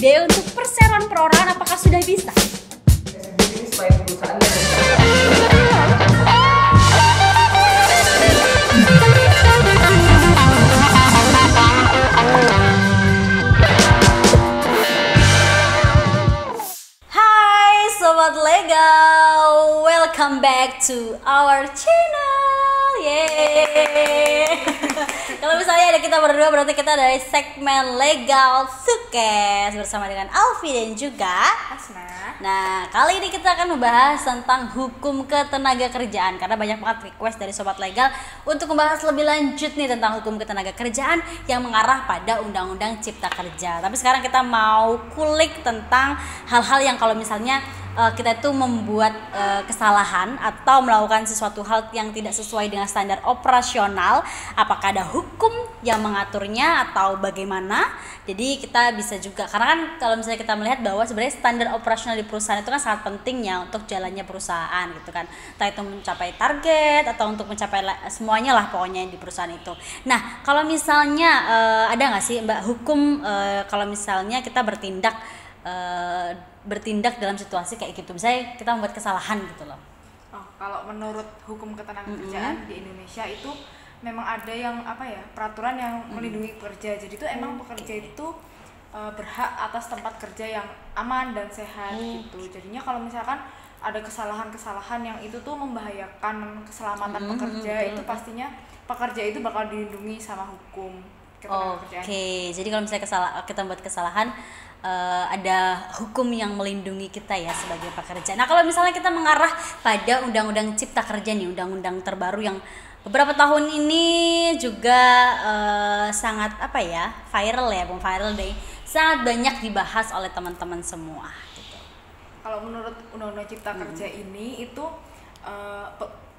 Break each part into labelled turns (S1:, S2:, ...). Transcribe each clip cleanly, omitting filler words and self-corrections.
S1: ide untuk perseroan perorangan apakah sudah bisa?
S2: Ini selain perusahaan
S1: Hai Sobat Legal, welcome back to our channel. Yeay. Kalau misalnya ada kita berdua berarti kita dari segmen Legal Sukses bersama dengan Alfi dan juga
S3: Asna.
S1: Nah, kali ini kita akan membahas tentang hukum ketenagakerjaan karena banyak banget request dari Sobat Legal untuk membahas lebih lanjut nih tentang hukum ketenagakerjaan yang mengarah pada Undang-Undang Cipta Kerja. Tapi sekarang kita mau kulik tentang hal-hal yang kalau misalnya kita itu membuat kesalahan atau melakukan sesuatu hal yang tidak sesuai dengan standar operasional, apakah ada hukum yang mengaturnya atau bagaimana. Jadi kita bisa juga, karena kan kalau misalnya kita melihat bahwa sebenarnya standar operasional di perusahaan itu kan sangat penting ya untuk jalannya perusahaan gitu kan, entah itu mencapai target atau untuk mencapai semuanya lah pokoknya di perusahaan itu. Nah, kalau misalnya ada nggak sih Mbak hukum kalau misalnya kita bertindak dalam situasi kayak gitu, misalnya kita membuat kesalahan gitu loh.
S3: Oh, kalau menurut hukum ketenagakerjaan di Indonesia itu memang ada yang peraturan yang melindungi pekerja. Jadi itu emang pekerja itu berhak atas tempat kerja yang aman dan sehat gitu. Jadinya kalau misalkan ada kesalahan-kesalahan yang itu tuh membahayakan keselamatan pekerja, itu pastinya pekerja itu bakal dilindungi sama hukum ketenagakerjaan.
S1: Oke, jadi kalau misalnya kita membuat kesalahan, ada hukum yang melindungi kita ya sebagai pekerja. Nah, kalau misalnya kita mengarah pada Undang-Undang Cipta Kerja nih, undang-undang terbaru yang beberapa tahun ini juga sangat viral ya, viral deh, sangat banyak dibahas oleh teman-teman semua. Gitu.
S3: Kalau menurut Undang-Undang Cipta Kerja ini itu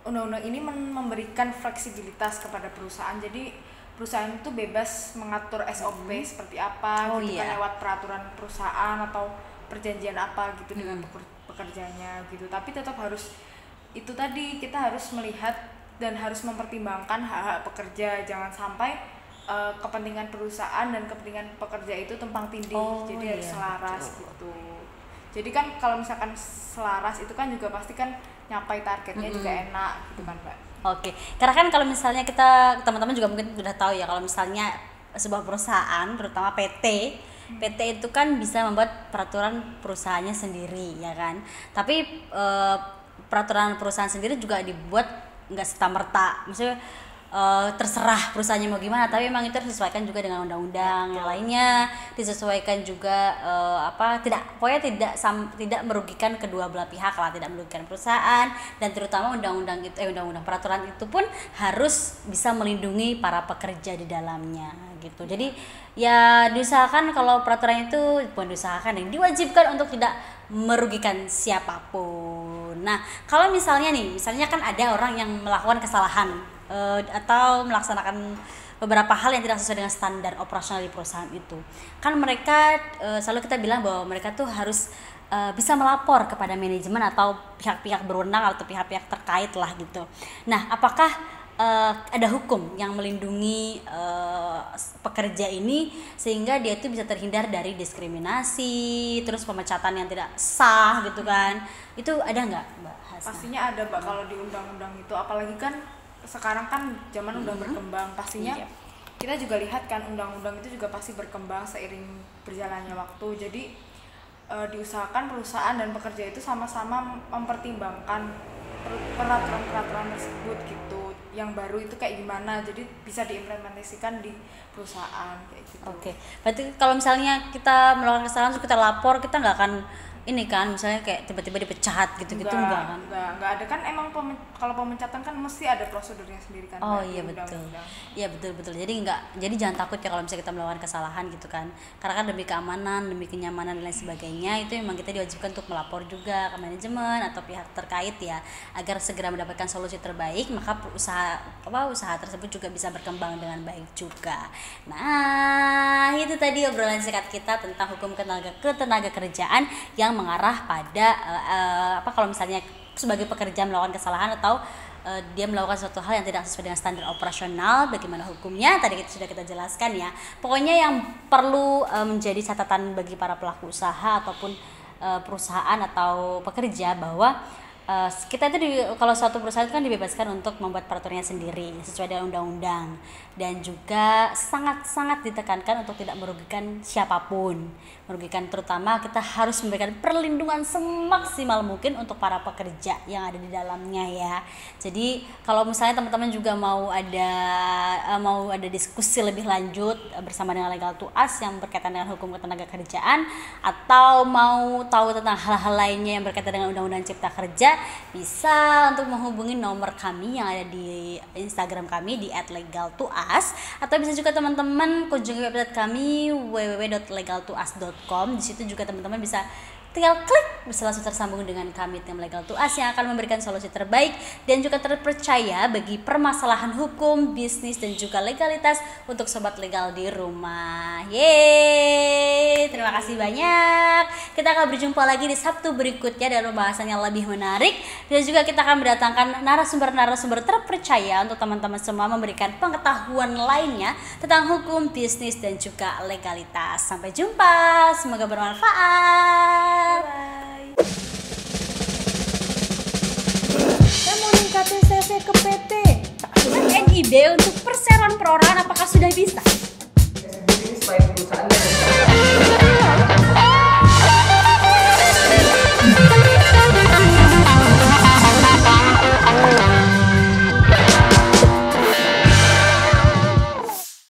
S3: undang-undang ini memberikan fleksibilitas kepada perusahaan. Jadi perusahaan itu bebas mengatur SOP seperti apa kan lewat peraturan perusahaan atau perjanjian apa gitu dengan pekerjanya gitu. Tapi tetap harus itu tadi, kita harus melihat dan harus mempertimbangkan hak-hak pekerja. Jangan sampai kepentingan perusahaan dan kepentingan pekerja itu tumpang tindih. Jadi harus selaras gitu. Jadi kan kalau misalkan selaras itu kan juga pasti kan nyapai targetnya juga enak gitu kan Mbak.
S1: Oke, karena kan kalau misalnya kita, teman-teman juga mungkin sudah tahu ya, kalau misalnya sebuah perusahaan, terutama PT itu kan bisa membuat peraturan perusahaannya sendiri ya kan. Tapi peraturan perusahaan sendiri juga dibuat nggak serta-merta, maksudnya terserah perusahaannya mau gimana, tapi memang itu harus disesuaikan juga dengan undang-undang yang lainnya, disesuaikan juga tidak merugikan kedua belah pihak lah, tidak merugikan perusahaan, dan terutama undang-undang peraturan itu pun harus bisa melindungi para pekerja di dalamnya gitu. Jadi ya diusahakan kalau peraturan itu diwajibkan untuk tidak merugikan siapapun. Nah, kalau misalnya kan ada orang yang melakukan kesalahan atau melaksanakan beberapa hal yang tidak sesuai dengan standar operasional di perusahaan itu, kan mereka selalu kita bilang bahwa mereka tuh harus bisa melapor kepada manajemen atau pihak-pihak berwenang atau pihak-pihak terkait lah gitu. Nah, apakah ada hukum yang melindungi pekerja ini sehingga dia itu bisa terhindar dari diskriminasi, terus pemecatan yang tidak sah gitu kan? Itu ada nggak Mbak Hasna?
S3: Pastinya ada Mbak kalau di undang-undang itu, apalagi kan sekarang kan zaman udah berkembang, pastinya kita juga lihat kan undang-undang itu juga pasti berkembang seiring berjalannya waktu. Jadi diusahakan perusahaan dan pekerja itu sama-sama mempertimbangkan peraturan-peraturan tersebut gitu, yang baru itu kayak gimana, jadi bisa diimplementasikan di perusahaan kayak gitu.
S1: Oke, berarti kalau misalnya kita melakukan kesalahan terus kita lapor, kita nggak akan ini kan misalnya kayak tiba-tiba dipecat gitu-gitu enggak kan?
S3: Enggak ada kan, emang kalau pemecatan kan mesti ada prosedurnya sendiri kan.
S1: Oh iya betul. Iya betul. Jadi jangan takut ya kalau misalnya kita melakukan kesalahan gitu kan. Karena kan demi keamanan, demi kenyamanan dan lain sebagainya, itu memang kita diwajibkan untuk melapor juga ke manajemen atau pihak terkait ya, agar segera mendapatkan solusi terbaik, maka usaha tersebut juga bisa berkembang dengan baik juga. Nah, itu tadi obrolan singkat kita tentang hukum ketenagakerjaan yang mengarah pada kalau misalnya sebagai pekerja melakukan kesalahan atau dia melakukan suatu hal yang tidak sesuai dengan standar operasional, bagaimana hukumnya tadi sudah kita jelaskan ya. Pokoknya yang perlu menjadi catatan bagi para pelaku usaha ataupun perusahaan atau pekerja bahwa kita itu kalau suatu perusahaan itu kan dibebaskan untuk membuat peraturannya sendiri sesuai dengan undang-undang, dan juga sangat-sangat ditekankan untuk tidak merugikan siapapun. Merugikan terutama kita harus memberikan perlindungan semaksimal mungkin untuk para pekerja yang ada di dalamnya ya. Jadi kalau misalnya teman-teman juga mau ada diskusi lebih lanjut bersama dengan Legal to Us yang berkaitan dengan hukum ketenagakerjaan, atau mau tahu tentang hal-hal lainnya yang berkaitan dengan Undang-Undang Cipta Kerja, bisa untuk menghubungi nomor kami yang ada di Instagram kami di @legaltous, atau bisa juga teman-teman kunjungi website kami www.legaltous.com. Di situ juga teman-teman bisa tinggal klik bisa langsung tersambung dengan kami tim Legal to Us yang akan memberikan solusi terbaik dan juga terpercaya bagi permasalahan hukum, bisnis, dan juga legalitas untuk sobat legal di rumah. Yeay, terima kasih banyak. Kita akan berjumpa lagi di Sabtu berikutnya dengan pembahasan yang lebih menarik, dan juga kita akan mendatangkan narasumber-narasumber terpercaya untuk teman-teman semua memberikan pengetahuan lainnya tentang hukum, bisnis, dan juga legalitas. Sampai jumpa, semoga bermanfaat.
S3: Bye.
S4: Saya mau ningkatin CV ke PT.
S1: NIB untuk perseroan perorangan apakah sudah bisa?